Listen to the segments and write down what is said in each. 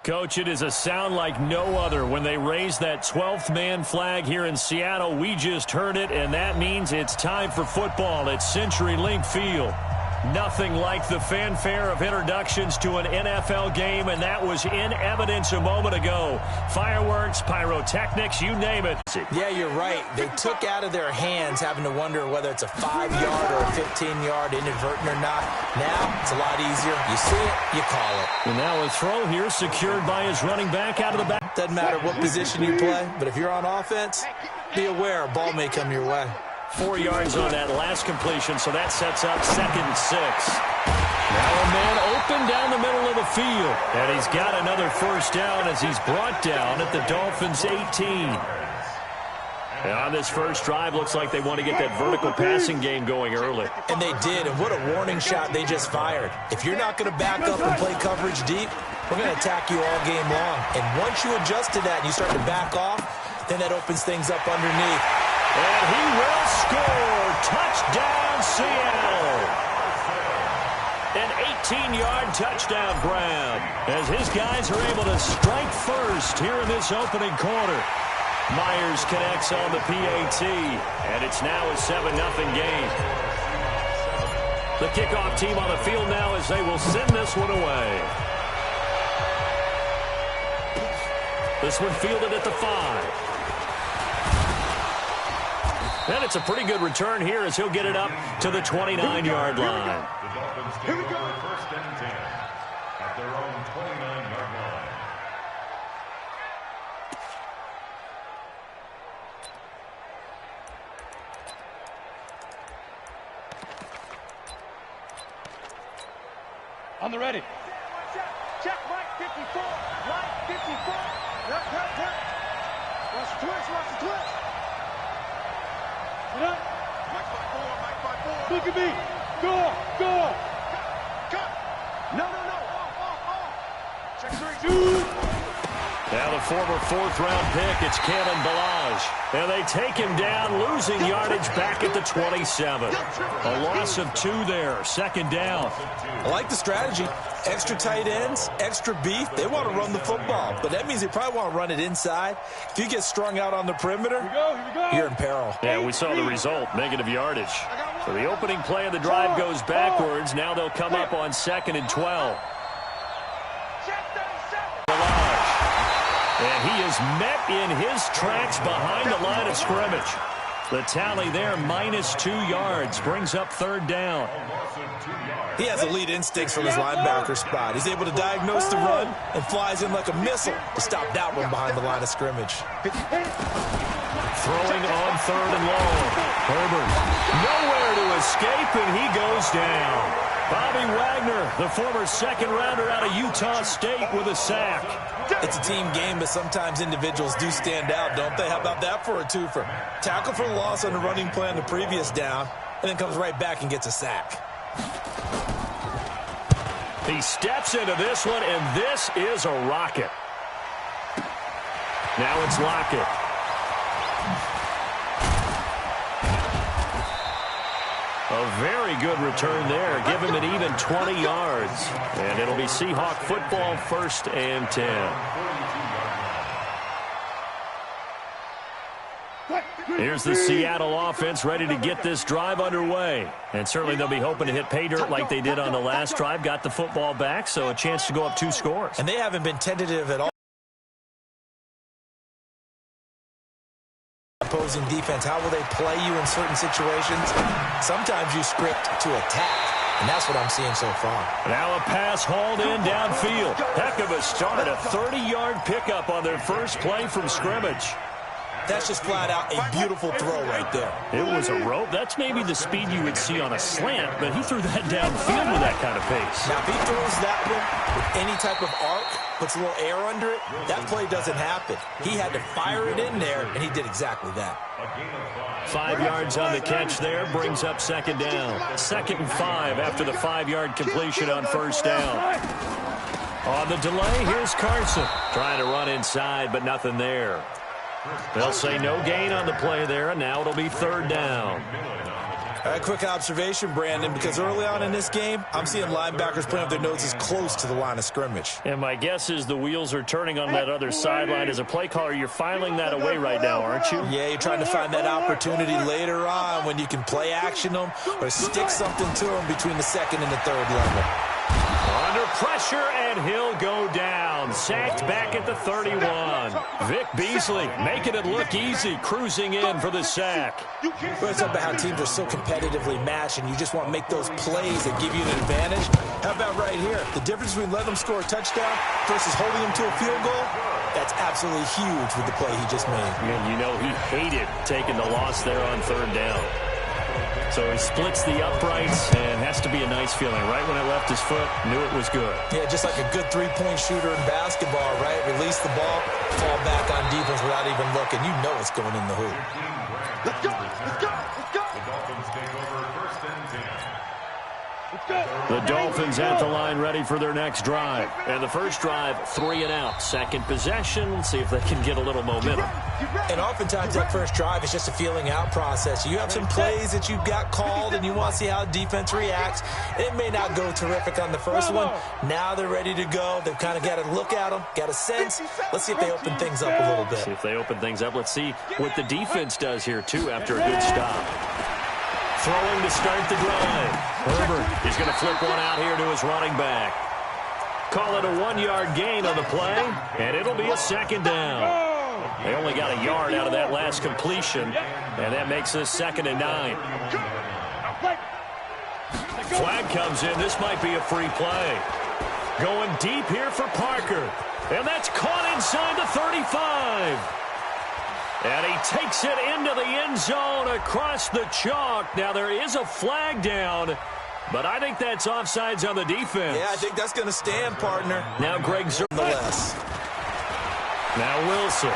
Coach, it is a sound like no other when they raise that 12th man flag here in Seattle. We just heard it, and that means it's time for football at CenturyLink Field. Nothing like the fanfare of introductions to an NFL game, and that was in evidence a moment ago. Fireworks, pyrotechnics, you name it. Yeah, you're right. They took out of their hands having to wonder whether it's a 5-yard or a 15-yard inadvertent or not. Now, it's a lot easier. You see it, you call it. And now a throw here secured by his running back out of the back. Doesn't matter what position you play, but if you're on offense, be aware a ball may come your way. 4 yards on that last completion, so that sets up 2nd and 6. Now a man open down the middle of the field. And he's got another first down as he's brought down at the Dolphins' 18. And on this first drive, looks like they want to get that vertical passing game going early. And they did, and what a warning shot they just fired. If you're not going to back up and play coverage deep, we're going to attack you all game long. And once you adjust to that and you start to back off, then that opens things up underneath. And he will score. Touchdown, Seattle. An 18-yard touchdown grab as his guys are able to strike first here in this opening quarter. Myers connects on the PAT, and it's now a 7-0 game. The kickoff team on the field now as they will send this one away. This one fielded at the 5. And it's a pretty good return here as he'll get it up to the 29-yard line. Here we go. 1st and 10 at their own 29-yard line. On the ready. Check, right 54. Right 54. Right. Watch the twist, watch the twist. Get up. Mike by 4. Look at me. Go. Cut. No. Off. Check 3. Shoot. Now the former 4th-round pick, it's Kalen Ballage. And they take him down, losing yardage back at the 27. A loss of 2 there, 2nd down. I like the strategy. Extra tight ends, extra beef. They want to run the football, but that means they probably want to run it inside. If you get strung out on the perimeter, Here we go. you're in peril. Yeah, we saw the result, negative yardage. So the opening play of the drive goes backwards. Now they'll come up on 2nd and 12. And he is met in his tracks behind the line of scrimmage. The tally there, -2 yards, brings up 3rd down. He has elite instincts from his linebacker spot. He's able to diagnose the run and flies in like a missile to stop that one behind the line of scrimmage. Throwing on 3rd and long. Herbert nowhere to escape, and he goes down. Bobby Wagner, the former 2nd-rounder out of Utah State, with a sack. It's a team game, but sometimes individuals do stand out, don't they? How about that for a twofer? Tackle for loss on the running play on the previous down, and then comes right back and gets a sack. He steps into this one, and this is a rocket. Now it's Lockett. A very good return there. Give him an even 20 yards. And it'll be Seahawk football, 1st and 10. Here's the Seattle offense ready to get this drive underway. And certainly they'll be hoping to hit pay dirt like they did on the last drive. Got the football back, so a chance to go up 2 scores. And they haven't been tentative at all. Opposing defense, how will they play you in certain situations? Sometimes you script to attack, and that's what I'm seeing so far. Now a pass hauled in downfield. Heck of a start, a 30-yard pickup on their first play from scrimmage. That's just flat out a beautiful throw right there. It was a rope. That's maybe the speed you would see on a slant, but he threw that downfield with that kind of pace. Now, if he throws that one with any type of arc, puts a little air under it, that play doesn't happen. He had to fire it in there, and he did exactly that. 5 yards on the catch there, brings up 2nd down. 2nd and 5 after the 5-yard completion on 1st down. On the delay, here's Carson. Trying to run inside, but nothing there. They'll say no gain on the play there, and now it'll be 3rd down. A quick observation, Brandon, because early on in this game, I'm seeing linebackers putting up their noses close to the line of scrimmage. And my guess is the wheels are turning on that other sideline. As a play caller, you're filing that away right now, aren't you? Yeah, you're trying to find that opportunity later on when you can play action them or stick something to them between the second and the third level. Under pressure, and he'll go down. Sacked back at the 31. Vic Beasley making it look easy, cruising in for the sack. We're talking about how teams are so competitively matched, and you just want to make those plays that give you an advantage. How about right here? The difference between letting them score a touchdown versus holding them to a field goal, that's absolutely huge with the play he just made. And you know he hated taking the loss there on third down. So he splits the uprights, and has to be a nice feeling. Right when it left his foot, knew it was good. Yeah, just like a good three-point shooter in basketball, right? Release the ball, fall back on defense without even looking. You know it's going in the hoop. Let's go! Let's go! Let's go! The Dolphins take over 1st and 10. Let's go! The Dolphins at the line ready for their next drive. And the first drive, 3 and out. Second possession, see if they can get a little momentum. And oftentimes that first drive is just a feeling out process. You have some plays that you've got called and you want to see how defense reacts. It may not go terrific on the first one. Now they're ready to go. They've kind of got to look at them, got a sense. Let's see if they open things up a little bit. See if they open things up. Let's see what the defense does here, too, after a good stop. Throwing to start the drive. Herbert is going to flip one out here to his running back. Call it a 1-yard gain on the play, and it'll be a second down. They only got a yard out of that last completion, and that makes this 2nd and 9. Flag comes in. This might be a free play. Going deep here for Parker, and that's caught inside the 35. And he takes it into the end zone across the chalk. Now, there is a flag down, but I think that's offsides on the defense. Yeah, I think that's going to stand, partner. Now Greg Zerless. Now Wilson.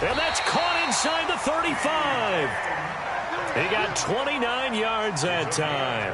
And that's caught inside the 35. He got 29 yards that time.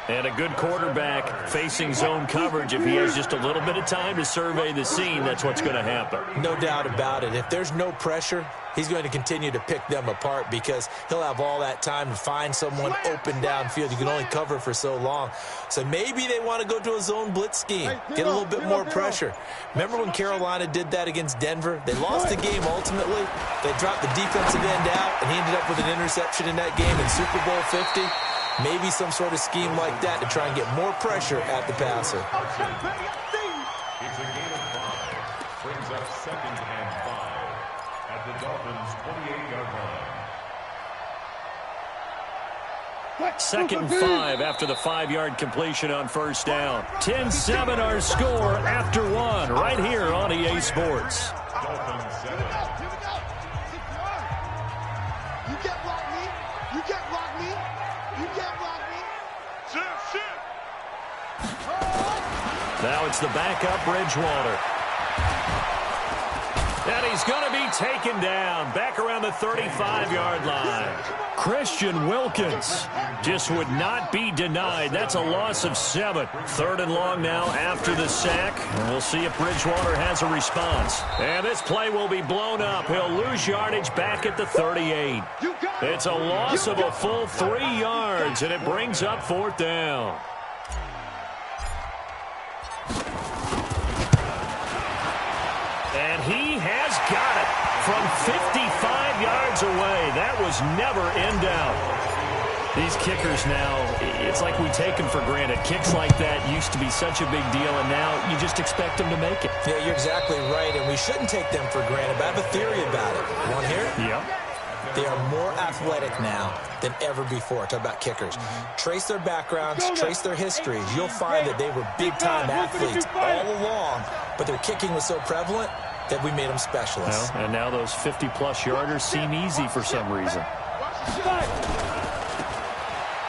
And a good quarterback facing zone coverage. If he has just a little bit of time to survey the scene, that's what's going to happen. No doubt about it. If there's no pressure, he's going to continue to pick them apart because he'll have all that time to find someone open downfield. You can only cover for so long. So maybe they want to go to a zone blitz scheme, get a little bit more pressure. Remember when Carolina did that against Denver? They lost the game ultimately. They dropped the defensive end out, and he ended up with an interception in that game in Super Bowl 50. Maybe some sort of scheme like that to try and get more pressure at the passer. It's a gain of 5. Brings up 2nd and 5 at the Dolphins' 28-yard line. 2nd and 5 after the 5-yard completion on first down. 10-7 our score after 1 right here on EA Sports. Dolphins 7. You can't block me. You can't block me. You can't block me. Now it's the backup Bridgewater. And he's going to be taken down back around the 35-yard line. Christian Wilkins just would not be denied. That's a loss of 7. 3rd and long now after the sack. And we'll see if Bridgewater has a response. And this play will be blown up. He'll lose yardage back at the 38. It's a loss of a full 3 yards, and it brings up 4th down. And he has got it from 55 yards away. That was never in doubt. These kickers now, it's like we take them for granted. Kicks like that used to be such a big deal, and now you just expect them to make it. Yeah, you're exactly right, and we shouldn't take them for granted, but I have a theory about it. You want to hear it? Yep. They are more athletic now than ever before. Talk about kickers. Trace their backgrounds, trace their histories. You'll find that they were big-time athletes all along, but their kicking was so prevalent that we made them specialists. Well, and now those 50-plus yarders seem easy for some reason.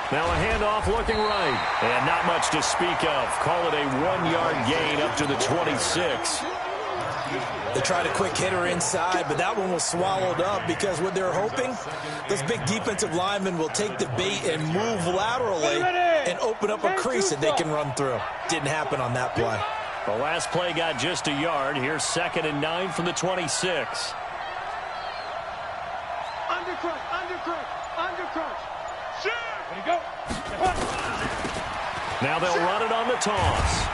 Now a handoff looking right, and not much to speak of. Call it a 1-yard gain up to the 26. They tried a quick hitter inside, but that one was swallowed up because what they're hoping, those big defensive linemen will take the bait and move laterally and open up a crease that they can run through. Didn't happen on that play. The last play got just a yard. Here's 2nd and 9 from the 26. crunch, under crunch, under crunch. Shit! There you go. Now they'll run it on the toss.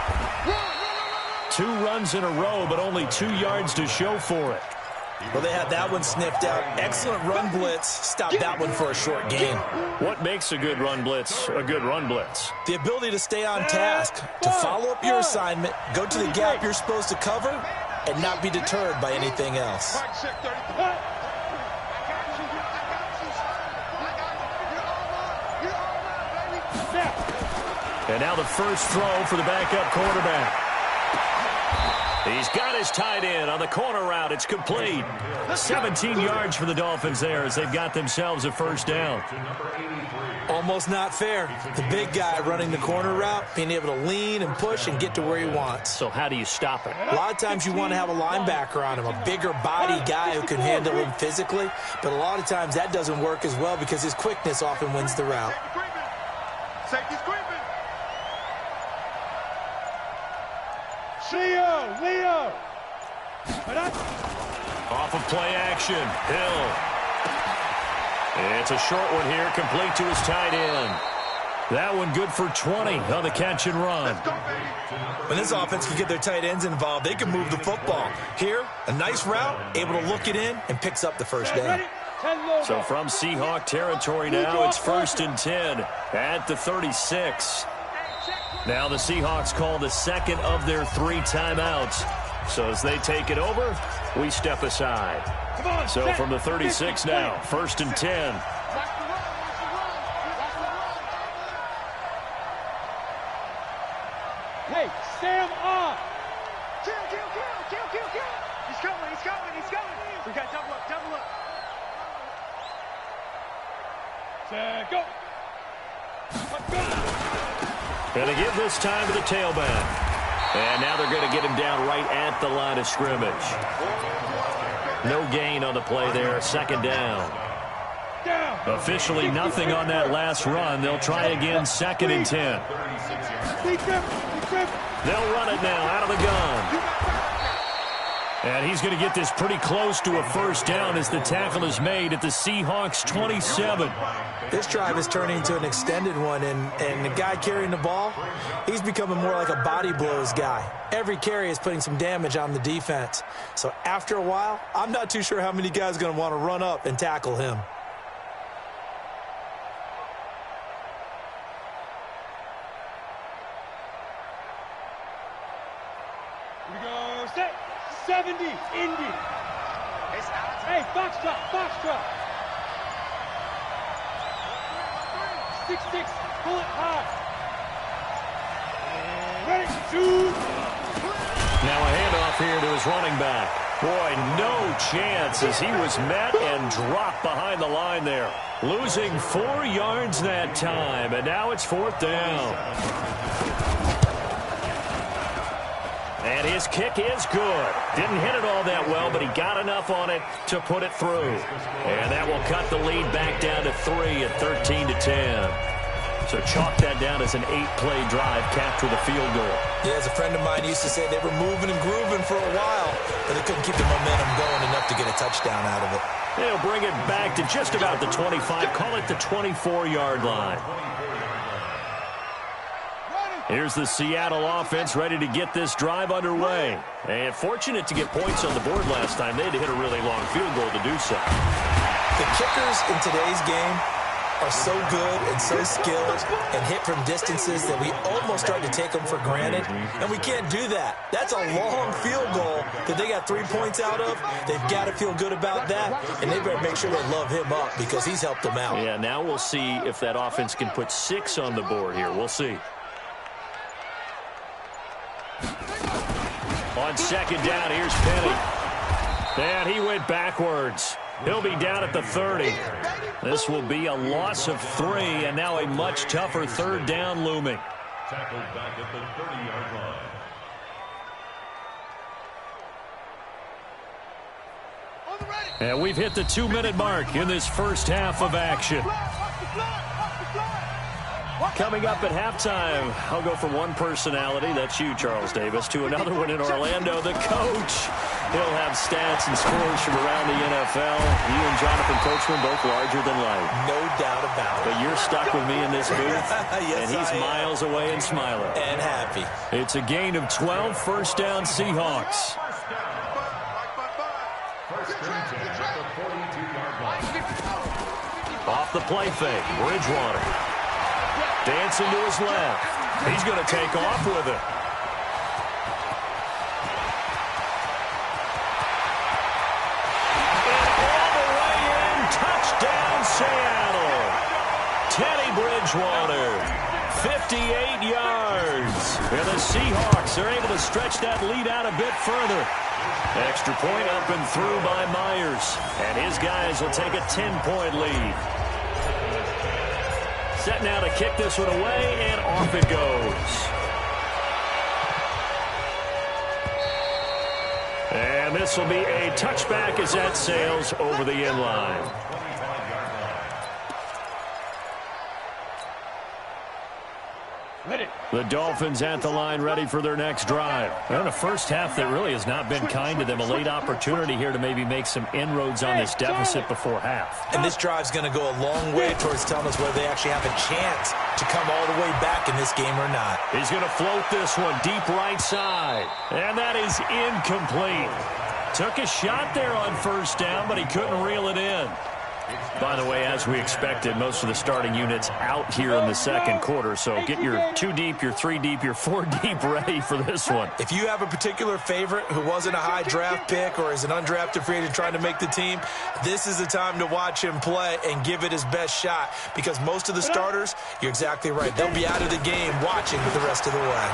2 runs in a row, but only 2 yards to show for it. Well, they had that one sniffed out. Excellent run blitz. Stopped that one for a short gain. What makes a good run blitz a good run blitz? The ability to stay on task, to follow up your assignment, go to the gap you're supposed to cover, and not be deterred by anything else. And now the first throw for the backup quarterback. He's got his tight end on the corner route. It's complete. 17 yards for the Dolphins there as they've got themselves a first down. Almost not fair. The big guy running the corner route, being able to lean and push and get to where he wants. So how do you stop it? A lot of times you want to have a linebacker on him, a bigger body guy who can handle him physically. But a lot of times that doesn't work as well because his quickness often wins the route. Safety's creeping. Leo. Off of play action. Hill. It's a short one here, complete to his tight end. That one good for 20 on the catch and run. When this offense can get their tight ends involved, they can move the football. Here, a nice route, able to look it in, and picks up the first down. So from Seahawk territory now, it's 1st and 10 at the 36. Now the Seahawks call the second of their 3 timeouts. So as they take it over, we step aside. So from the 36 now, 1st and 10. Hey, Sam on. Kill. He's coming. We got double up. Go. Let's go. And they give this time to the tailback. And now they're going to get him down right at the line of scrimmage. No gain on the play there. 2nd down. Officially nothing on that last run. They'll try again, 2nd and 10. They'll run it now out of the gun. And he's going to get this pretty close to a first down as the tackle is made at the Seahawks 27. This drive is turning into an extended one, and the guy carrying the ball, he's becoming more like a body blows guy. Every carry is putting some damage on the defense. So after a while, I'm not too sure how many guys are going to want to run up and tackle him. Here we go. Set. 70. Indy. Hey, Foxtrot. 6-6. Pull it high. Ready. Shoot. Now a handoff here to his running back. Boy, no chance as he was met and dropped behind the line there. Losing 4 yards that time, and now it's 4th down. And his kick is good. Didn't hit it all that well, but he got enough on it to put it through. And that will cut the lead back down to 3 at 13 to 10. So chalk that down as an 8-play drive, capture the field goal. Yeah, as a friend of mine used to say, they were moving and grooving for a while, but they couldn't keep the momentum going enough to get a touchdown out of it. They'll bring it back to just about the 25, call it the 24-yard line. Here's the Seattle offense ready to get this drive underway. And fortunate to get points on the board last time. They had to hit a really long field goal to do so. The kickers in today's game are so good and so skilled and hit from distances that we almost start to take them for granted. And we can't do that. That's a long field goal that they got 3 points out of. They've got to feel good about that. And they better make sure they love him up because he's helped them out. Yeah, now we'll see if that offense can put 6 on the board here. We'll see. On 2nd down, here's Penny. And he went backwards. He'll be down at the 30. This will be a loss of 3, and now a much tougher 3rd down looming. Tackled back at the 30-yard line. And we've hit the 2-minute mark in this first half of action. Coming up at halftime, I'll go from one personality, that's you, Charles Davis, to another one in Orlando, the coach. He'll have stats and scores from around the NFL. You and Jonathan Coachman both larger than life. No doubt about it. But you're stuck with me in this booth, yes, and he's miles away and smiling. And happy. It's a gain of 12, first down Seahawks. Off the play fake, Bridgewater. Dancing to his left. He's going to take off with it. Touchdown, Seattle. Teddy Bridgewater, 58 yards. And the Seahawks are able to stretch that lead out a bit further. Extra point up and through by Myers. And his guys will take a 10-point lead. Set now to kick this one away, and off it goes. And this will be a touchback as that sails over the end line. The Dolphins at the line, ready for their next drive. And a first half that really has not been kind to them. A late opportunity here to maybe make some inroads on this deficit before half. And this drive's going to go a long way towards telling us whether they actually have a chance to come all the way back in this game or not. He's going to float this one deep right side. And that is incomplete. Took a shot there on first down, but he couldn't reel it in. By the way, as we expected, most of the starting units out here in the second quarter. So get your 2 deep, your 3 deep, your 4 deep ready for this one. If you have a particular favorite who wasn't a high draft pick or is an undrafted free agent trying to make the team, this is the time to watch him play and give it his best shot, because most of the starters, you're exactly right, they'll be out of the game watching the rest of the way.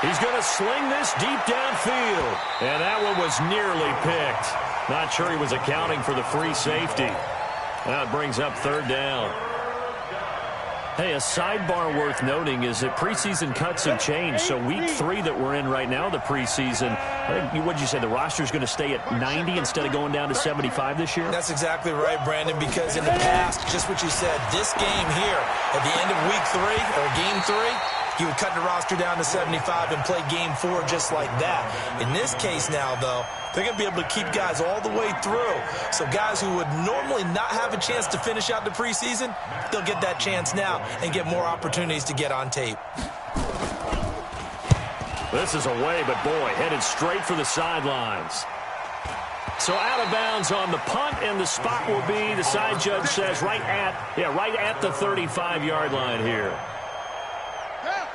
He's going to sling this deep downfield. And that one was nearly picked. Not sure he was accounting for the free safety. Now it brings up third down. Hey, a sidebar worth noting is that preseason cuts have changed. So week 3 that we're in right now, the preseason, I think, what'd you say, the roster's going to stay at 90 instead of going down to 75 this year? That's exactly right, Brandon, because in the past, just what you said, this game here, at the end of week 3, or game 3, you would cut the roster down to 75 and play game 4 just like that. In this case now, though, they're going to be able to keep guys all the way through. So guys who would normally not have a chance to finish out the preseason, they'll get that chance now and get more opportunities to get on tape. This is away, but boy, headed straight for the sidelines. So out of bounds on the punt, and the spot will be, the side judge says, right at the 35-yard line here.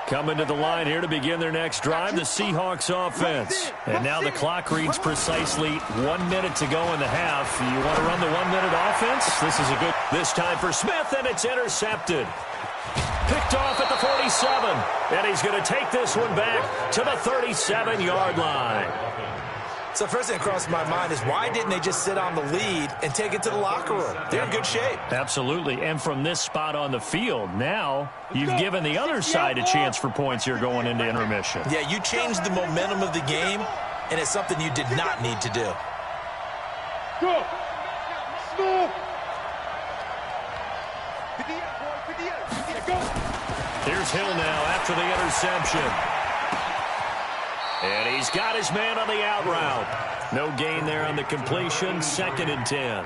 Coming to the line here to begin their next drive, the Seahawks offense. And now the clock reads precisely 1 minute to go in the half. You want to run the 1 minute offense? This is a good, this time for Smith, and it's intercepted. Picked off at the 47, and he's going to take this one back to the 37-yard line. So first thing that crossed my mind is, why didn't they just sit on the lead and take it to the locker room? They're in good shape. Absolutely. And from this spot on the field, now you've given the other side a chance for points here going into intermission. Yeah, you changed the momentum of the game, and it's something you did not need to do. Go. Smooth. Here's Hill now after the interception. And he's got his man on the out route. No gain there on the completion. 2nd and 10.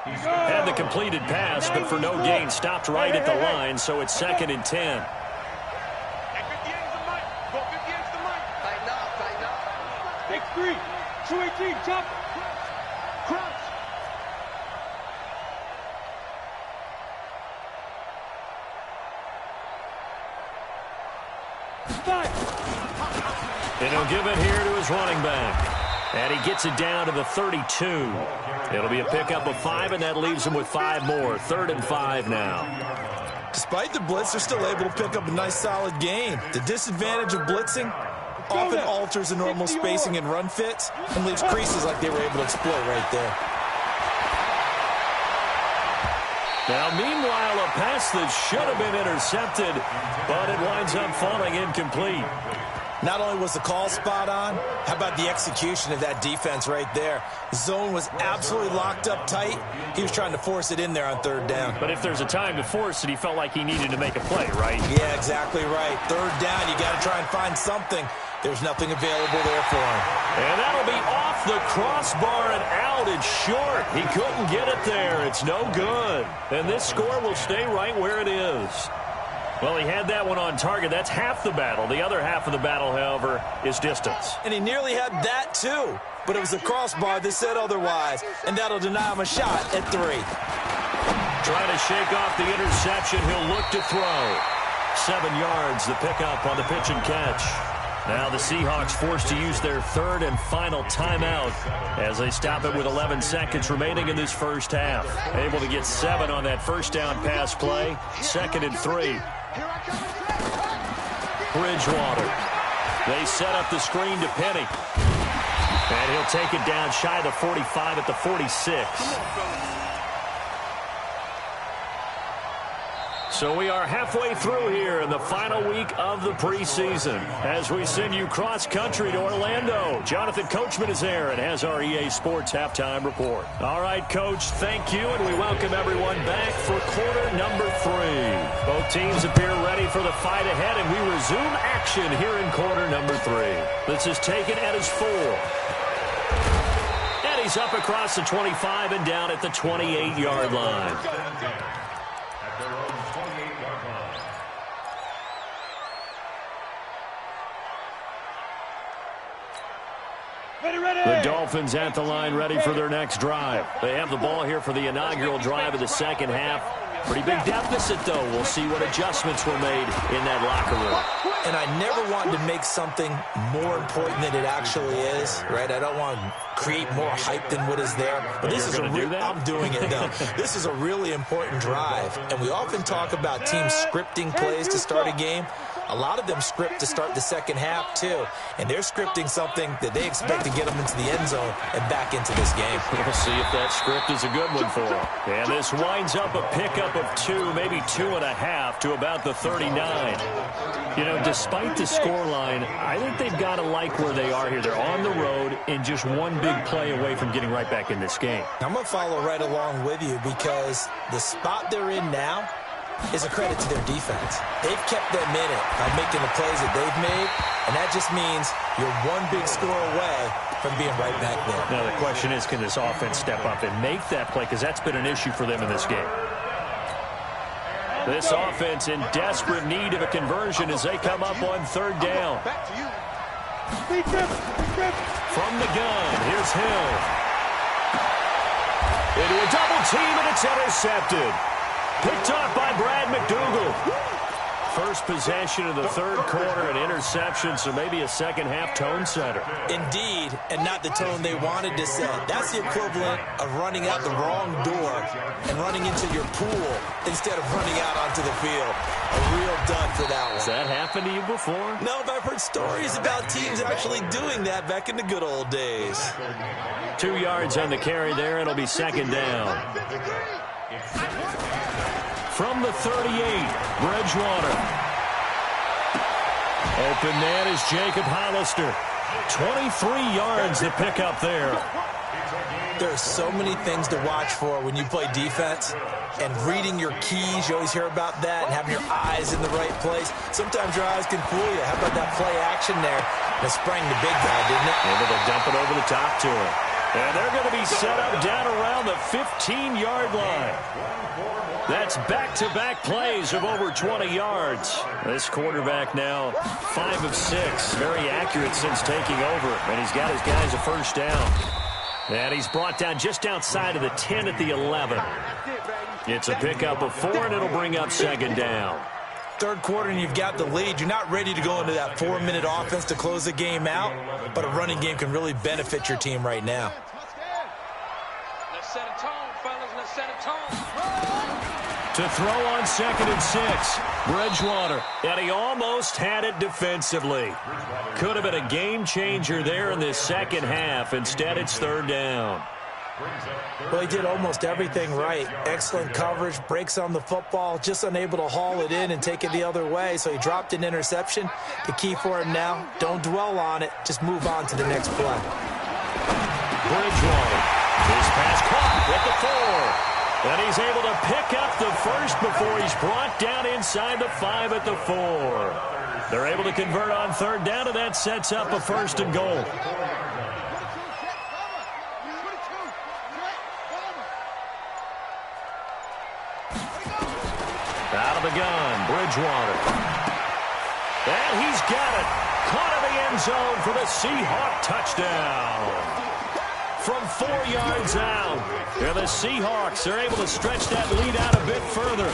Had the completed pass, but for no gain, stopped right at the line, so it's 2nd and 10. Take 3. 218. Jump. Crouch. And he'll give it here to his running back. And he gets it down to the 32. It'll be a pickup of 5, and that leaves him with 5 more. 3rd and 5 now. Despite the blitz, they're still able to pick up a nice, solid gain. The disadvantage of blitzing often alters the normal spacing and run fits and leaves creases like they were able to exploit right there. Now, meanwhile, a pass that should have been intercepted, but it winds up falling incomplete. Not only was the call spot on, how about the execution of that defense right there? The zone was absolutely locked up tight. He was trying to force it in there on 3rd down. But if there's a time to force it, he felt like he needed to make a play, right? Yeah, exactly right. 3rd down, you got to try and find something. There's nothing available there for him. And that'll be off the crossbar and out. It's short. He couldn't get it there. It's no good. And this score will stay right where it is. Well, he had that one on target. That's half the battle. The other half of the battle, however, is distance. And he nearly had that, too. But it was the crossbar that said otherwise. And that'll deny him a shot at 3. Trying to shake off the interception. He'll look to throw. 7 yards, the pickup on the pitch and catch. Now the Seahawks forced to use their third and final timeout as they stop it with 11 seconds remaining in this first half. Able to get 7 on that first down pass play. 2nd and 3. Bridgewater. They set up the screen to Penny. And he'll take it down shy of the 45 at the 46. So we are halfway through here in the final week of the preseason as we send you cross-country to Orlando. Jonathan Coachman is there and has our EA Sports halftime report. All right, Coach, thank you, and we welcome everyone back for quarter number 3. Both teams appear ready for the fight ahead, and we resume action here in quarter number 3. This is taken at his 4. And he's up across the 25 and down at the 28-yard line. The Dolphins at the line ready for their next drive. They have the ball here for the inaugural drive of the second half. Pretty big deficit, though. We'll see what adjustments were made in that locker room. And I never wanted to make something more important than it actually is, right? I don't want to create more hype than what is there. But this is I'm doing it now. This is a really important drive. And we often talk about teams scripting plays to start a game. A lot of them script to start the second half, too. And they're scripting something that they expect to get them into the end zone and back into this game. We'll see if that script is a good one for them. And this winds up a pickup of 2, maybe 2.5 to about the 39. You know, despite the scoreline, I think they've got to like where they are here. They're on the road and just one big play away from getting right back in this game. I'm going to follow right along with you because the spot they're in now is a credit to their defense. They've kept them in it by making the plays that they've made, and that just means you're one big score away from being right back there. Now the question is, can this offense step up and make that play? Because that's been an issue for them in this game. This offense in desperate need of a conversion as they come up on third down. From the gun, here's Hill. Into a double team, and it's intercepted. Picked off by Brad McDougal. First possession of the third quarter, an interception, so maybe a second-half tone setter. Indeed, and not the tone they wanted to set. That's the equivalent of running out the wrong door and running into your pool instead of running out onto the field. A real dud for that one. Has that happened to you before? No, but I've heard stories about teams actually doing that back in the good old days. 2 yards on the carry there. It'll be second down. From the 38, Bridgewater. Open man is Jacob Hollister. 23 yards to pick up there. There's so many things to watch for when you play defense. And reading your keys, you always hear about that, and having your eyes in the right place. Sometimes your eyes can fool you. How about that play action there? That sprang the big guy, didn't it? Able to dump it over the top to him. And they're going to be set up down around the 15-yard line. That's back-to-back plays of over 20 yards. This quarterback now 5 of 6. Very accurate since taking over. And he's got his guys a first down. And he's brought down just outside of the 10 at the 11. It's a pickup of 4, and it'll bring up second down. Third quarter, and you've got the lead. You're not ready to go into that 4-minute offense to close the game out, but a running game can really benefit your team right now. Let's set a tone, fellas. Let's set a tone. To throw on 2nd and 6, Bridgewater. And he almost had it defensively. Could have been a game changer there in this second half. Instead, it's third down. Well, he did almost everything right. Excellent coverage, breaks on the football, just unable to haul it in and take it the other way. So he dropped an interception. The key for him now, don't dwell on it. Just move on to the next play. Bridgewater. His pass caught at the 4. And he's able to pick up the first before he's brought down inside the 5 at the 4. They're able to convert on third down, and that sets up a 1st and goal. Bridgewater. And he's got it. Caught in the end zone for the Seahawk touchdown. From 4 yards out. And the Seahawks are able to stretch that lead out a bit further.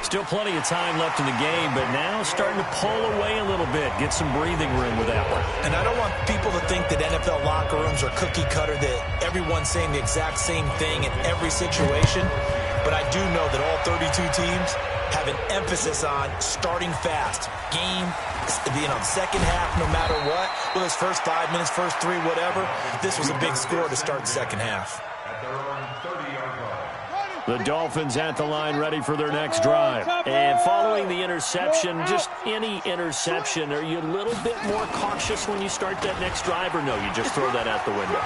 Still plenty of time left in the game, but now starting to pull away a little bit. Get some breathing room with that one. And I don't want people to think that NFL locker rooms are cookie cutter, that everyone's saying the exact same thing in every situation. But I do know that all 32 teams have an emphasis on starting fast. Game, second half, no matter what. Well, those first 5 minutes, first 3, whatever. This was a big score to start the second half. The Dolphins at the line ready for their next drive. And following the interception, just any interception, are you a little bit more cautious when you start that next drive, or no, you just throw that out the window?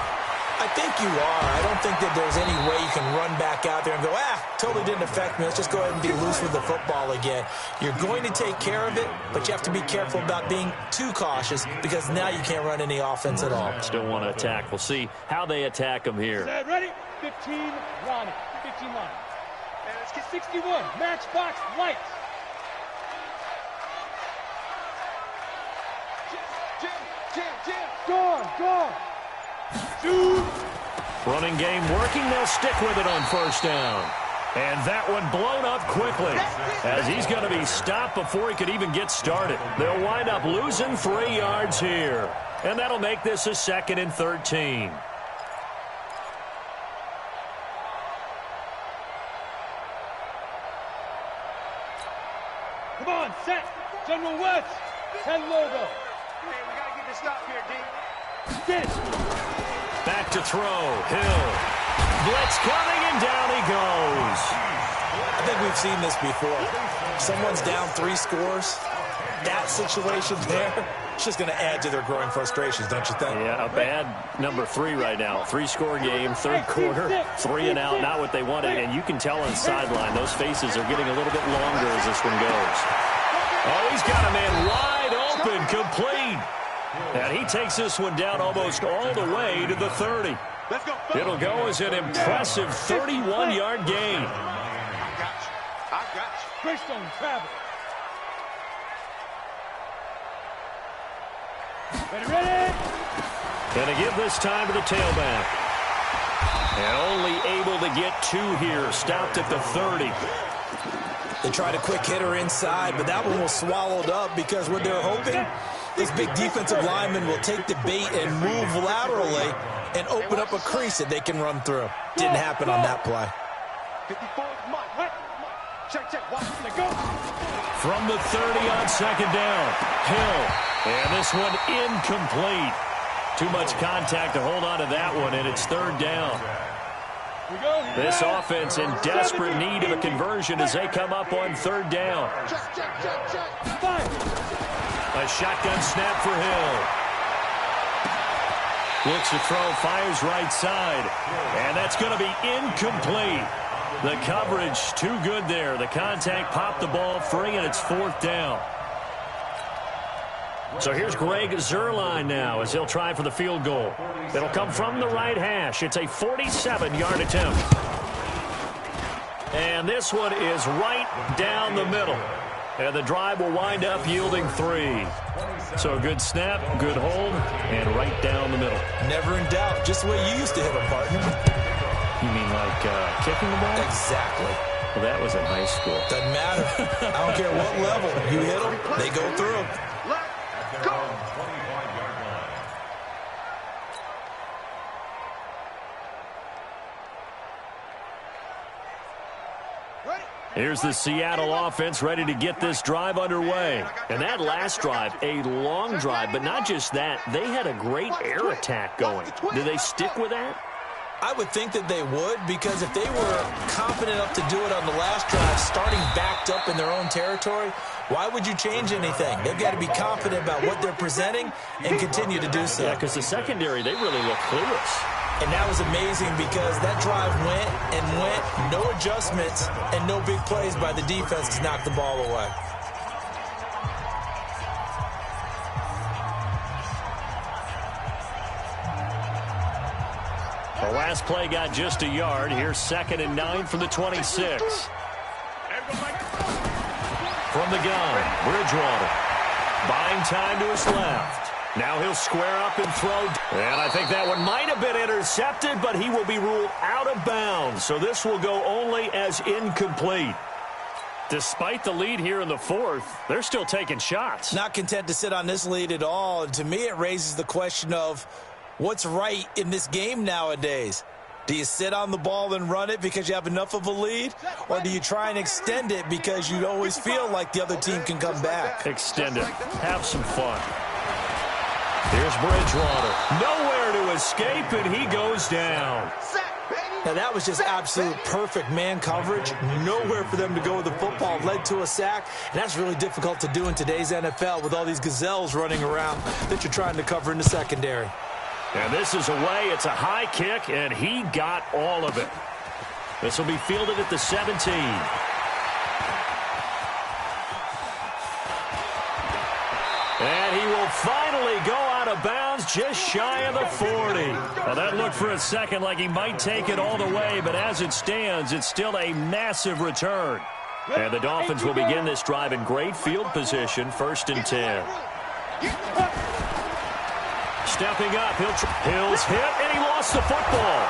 I think you are. I don't think that there's any way you can run back out there and go, totally didn't affect me. Let's just go ahead and be loose with the football again. You're going to take care of it, but you have to be careful about being too cautious because now you can't run any offense at all. Still want to attack. We'll see how they attack them here. Ready? 15, Ronnie. 15 line. And let's get 61. Matchbox lights. Jim. Gone. Shoot. Running game working. They'll stick with it on first down. And that one blown up quickly as he's going to be stopped before he could even get started. They'll wind up losing 3 yards here. And that'll make this a 2nd and 13. Come on, set. General West. 10 logo. Hey, we got to get this stop here, D. Get it. Back to throw. Hill. Blitz coming, and down he goes. I think we've seen this before. Someone's down 3 scores. That situation there, it's just going to add to their growing frustrations, don't you think? Yeah, a bad number 3 right now. 3-score game, third quarter, 3 and out, not what they wanted. And you can tell on the sideline, those faces are getting a little bit longer as this one goes. Oh, he's got a man wide open, complete. And he takes this one down almost all the way to the 30. It'll go as an impressive 31-yard gain. I got you. Greystone travel. Ready. Going to give this time to the tailback. And only able to get 2 here. Stopped at the 30. They tried a quick hitter inside, but that one was swallowed up because what they're hoping, this big defensive lineman will take the bait and move laterally and open up a crease that they can run through. Didn't happen on that play. 54, check, go. From the 30 on second down, Hill. And this one incomplete. Too much contact to hold on to that one, and it's 3rd down. This offense in desperate need of a conversion as they come up on 3rd down. A shotgun snap for Hill. Looks to throw, fires right side. And that's going to be incomplete. The coverage too good there. The contact popped the ball free, and it's 4th down. So here's Greg Zuerlein now as he'll try for the field goal. It'll come from the right hash. It's a 47-yard attempt. And this one is right down the middle. And the drive will wind up yielding 3. So a good snap, good hold, and right down the middle. Never in doubt. Just the way you used to hit them, partner. You mean like kicking the ball? Exactly. Well, that was in high school. Doesn't matter. I don't care what level. You hit them, they go through. Here's the Seattle offense ready to get this drive underway. And that last drive, a long drive, but not just that. They had a great air attack going. Do they stick with that? I would think that they would, because if they were confident enough to do it on the last drive, starting backed up in their own territory, why would you change anything? They've got to be confident about what they're presenting and continue to do so. Yeah, because the secondary, they really look clueless. And that was amazing because that drive went and went, no adjustments and no big plays by the defense to knock the ball away. The last play got just a yard. Here's 2nd and 9 from the 26. From the gun, Bridgewater. Buying time to his left. Now he'll square up and throw. And I think that one might have been intercepted, but he will be ruled out of bounds. So this will go only as incomplete. Despite the lead here in the fourth, they're still taking shots. Not content to sit on this lead at all. And to me, it raises the question of what's right in this game nowadays. Do you sit on the ball and run it because you have enough of a lead? Or do you try and extend it because you always feel like the other team can come back? Extend it. Have some fun. Here's Bridgewater. Nowhere to escape, and he goes down. Now, that was just absolute perfect man coverage. Nowhere for them to go with the football. Led to a sack, and that's really difficult to do in today's NFL with all these gazelles running around that you're trying to cover in the secondary. And this is away. It's a high kick, and he got all of it. This will be fielded at the 17. And he will finally go out of bounds just shy of the 40. Well, that looked for a second like he might take it all the way, but as it stands, it's still a massive return. And the Dolphins will begin this drive in great field position, 1st and 10. Stepping up, Hill's hit, and he lost the football.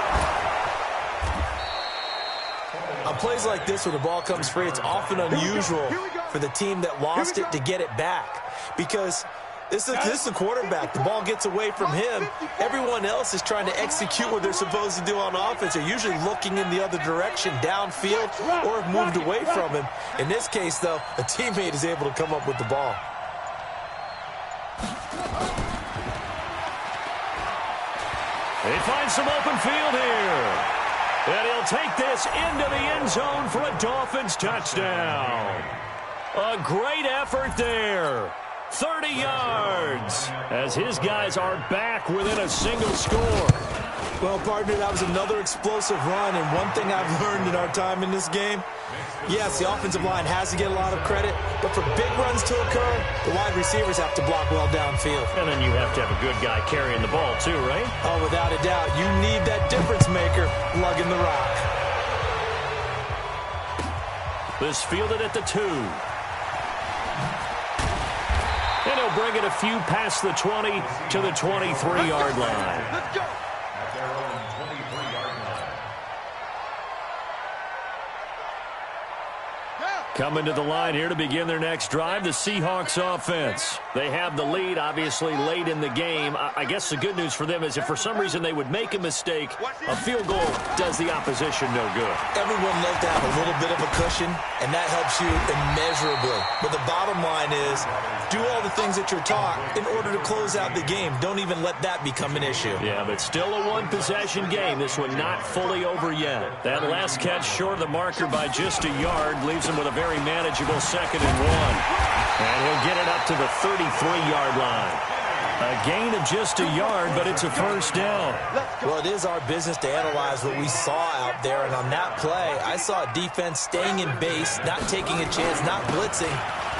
On plays like this, when the ball comes free, it's often unusual for the team that lost it to get it back. Because this is a quarterback. The ball gets away from him. Everyone else is trying to execute what they're supposed to do on offense. They're usually looking in the other direction, downfield, or have moved away from him. In this case, though, a teammate is able to come up with the ball. They find some open field here. And he'll take this into the end zone for a Dolphins touchdown. A great effort there. 30 yards as his guys are back within a single score. Well, partner, that was another explosive run, and one thing I've learned in our time in this game, yes, the offensive line has to get a lot of credit, but for big runs to occur, the wide receivers have to block well downfield. And then you have to have a good guy carrying the ball too, right? Oh, without a doubt. You need that difference maker lugging the rock. This fielded at the 2. And he'll bring it a few past the 20 to the 23-yard line. Let's go. At their own 23-yard line. Coming to the line here to begin their next drive, the Seahawks offense. They have the lead, obviously, late in the game. I guess the good news for them is if for some reason they would make a mistake, a field goal does the opposition no good. Everyone loves to have a little bit of a cushion, and that helps you immeasurably. But the bottom line is, do all the things that you're taught in order to close out the game. Don't even let that become an issue. Yeah, but still a one-possession game. This one not fully over yet. That last catch short of the marker by just a yard leaves him with a very manageable 2nd and 1. And he'll get it up to the 33-yard line. A gain of just a yard, but it's a first down. Well, it is our business to analyze what we saw out there. And on that play, I saw a defense staying in base, not taking a chance, not blitzing,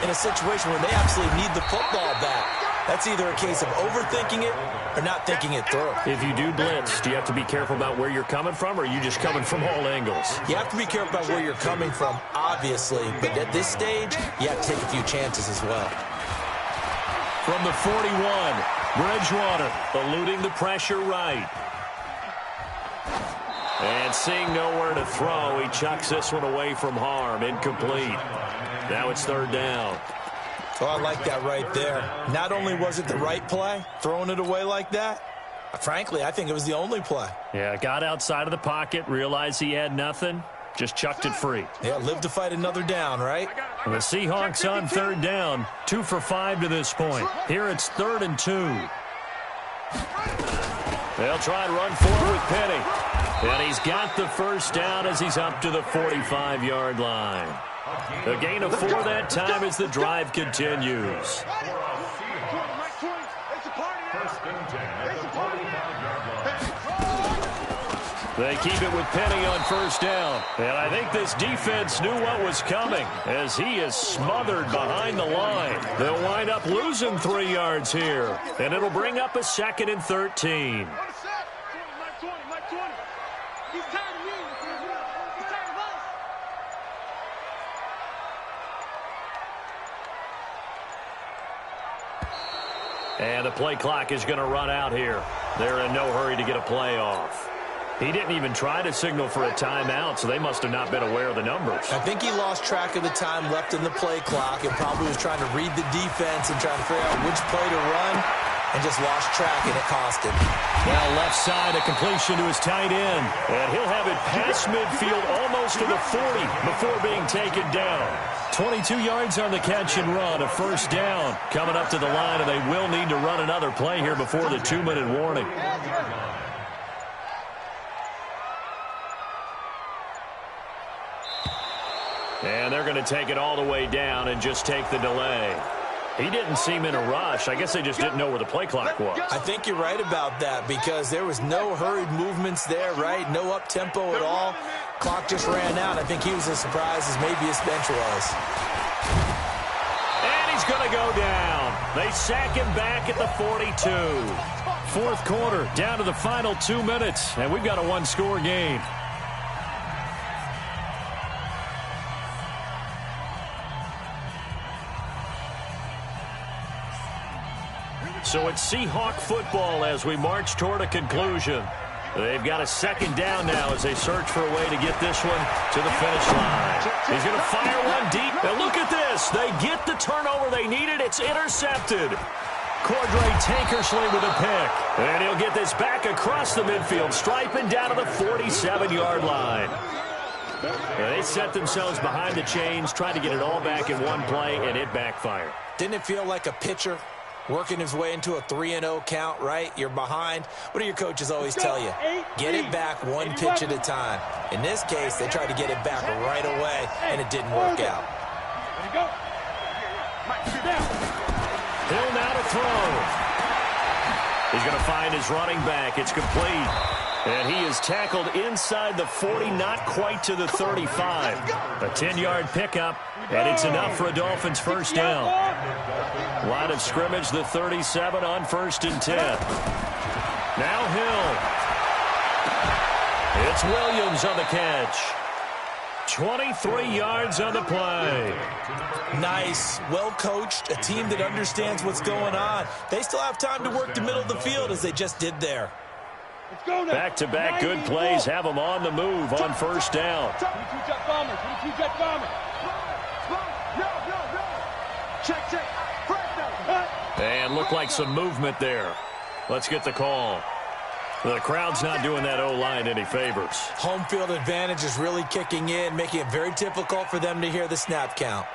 in a situation where they absolutely need the football back. That's either a case of overthinking it or not thinking it through. If you do blitz, do you have to be careful about where you're coming from, or are you just coming from all angles? You have to be careful about where you're coming from, obviously. But at this stage, you have to take a few chances as well. From the 41, Bridgewater eluding the pressure right. And seeing nowhere to throw, he chucks this one away from harm. Incomplete. Now it's 3rd down. Oh, I like that right there. Not only was it the right play, throwing it away like that, frankly, I think it was the only play. Yeah, got outside of the pocket, realized he had nothing, just chucked it free. Yeah, live to fight another down, right? And the Seahawks on 3rd down, 2 for 5 to this point. Here it's 3rd and 2. They'll try and run forward with Penny. And he's got the first down as he's up to the 45-yard line. A gain of 4 that time as the drive continues. They keep it with Penny on first down. And I think this defense knew what was coming as he is smothered behind the line. They'll wind up losing 3 yards here. And it'll bring up a 2nd and 13. And the play clock is going to run out here. They're in no hurry to get a play off. He didn't even try to signal for a timeout, so they must have not been aware of the numbers. I think he lost track of the time left in the play clock and probably was trying to read the defense and trying to figure out which play to run and just lost track, and it cost him. Now left side, a completion to his tight end. And he'll have it past midfield almost to the 40 before being taken down. 22 yards on the catch and run, a first down. Coming up to the line, and they will need to run another play here before the 2-minute warning. And they're going to take it all the way down and just take the delay. He didn't seem in a rush. I guess they just didn't know where the play clock was. I think you're right about that because there was no hurried movements there, right? No up-tempo at all. Clock just ran out. I think he was as surprised as maybe his bench was. And he's going to go down. They sack him back at the 42. Fourth quarter, down to the final 2 minutes, and we've got a one-score game. So it's Seahawk football as we march toward a conclusion. They've got a second down now as they search for a way to get this one to the finish line. He's going to fire one deep. And look at this. They get the turnover they needed. It's intercepted. Cordray Tankersley with a pick. And he'll get this back across the midfield, striping down to the 47-yard line. They set themselves behind the chains, trying to get it all back in one play, and it backfired. Didn't it feel like a pitcher working his way into a 3-0 count, right? You're behind. What do your coaches always tell you? Get it back one pitch at a time. In this case, they tried to get it back right away, and it didn't work out. Hill now to throw. He's going to find his running back. It's complete. And he is tackled inside the 40, not quite to the 35. A 10-yard pickup, and it's enough for a Dolphins first down. Line of scrimmage, the 37 on 1st and 10. Now Hill. It's Williams on the catch. 23 yards on the play. Nice, well-coached, a team that understands what's going on. They still have time to work the middle of the field as they just did there. Back-to-back good plays have them on the move on first down. And looked like some movement there. Let's get the call. The crowd's not doing that O-line any favors. Home field advantage is really kicking in, making it very difficult for them to hear the snap count.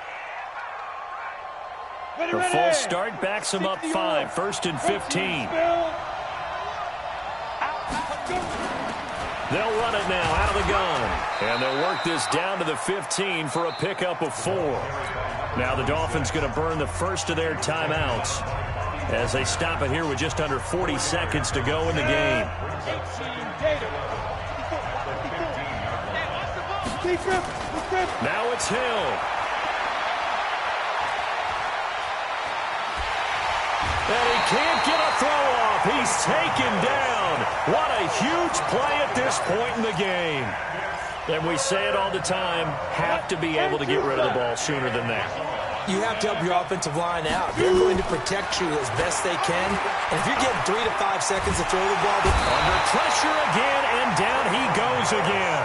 The full start backs them up 5, 1st and 15. They'll run it now out of the gun. And they'll work this down to the 15 for a pickup of 4. Now the Dolphins going to burn the first of their timeouts as they stop it here with just under 40 seconds to go in the game. Now it's Hill. And he can't get a throw off. He's taken down. What a huge play at this point in the game. And we say it all the time, have to be able to get rid of the ball sooner than that. You have to help your offensive line out. They're going to protect you as best they can. And if you're getting 3 to 5 seconds to throw the ball, under pressure again, and down he goes again.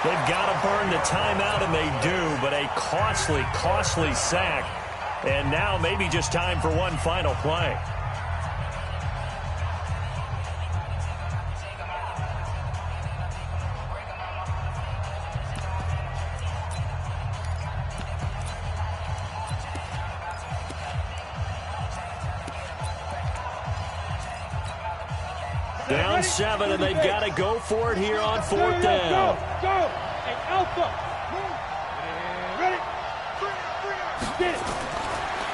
They've got to burn the timeout, and they do, but a costly, costly sack. And now maybe just time for one final play. Down 7, and they've got to go for it here on 4th down. Go! Hey, Alpha! Ready? Get it!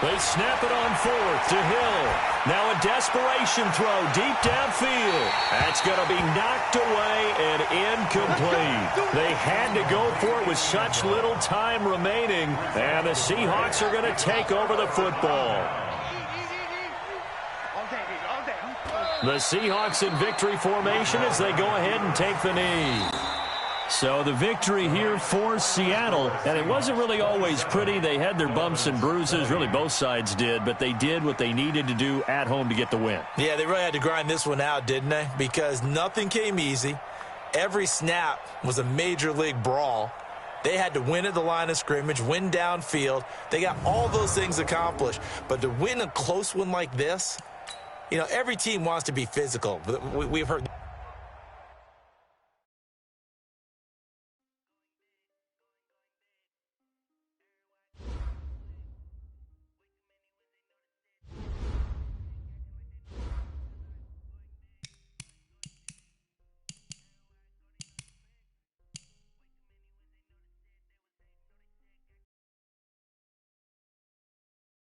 They snap it on 4th to Hill. Now a desperation throw deep downfield. That's going to be knocked away and incomplete. They had to go for it with such little time remaining, and the Seahawks are going to take over the football. The Seahawks in victory formation as they go ahead and take the knee. So the victory here for Seattle, and it wasn't really always pretty. They had their bumps and bruises, really both sides did, but they did what they needed to do at home to get the win. Yeah, they really had to grind this one out, didn't they? Because nothing came easy. Every snap was a major league brawl. They had to win at the line of scrimmage, win downfield. They got all those things accomplished. But to win a close one like this, you know, every team wants to be physical. We've heard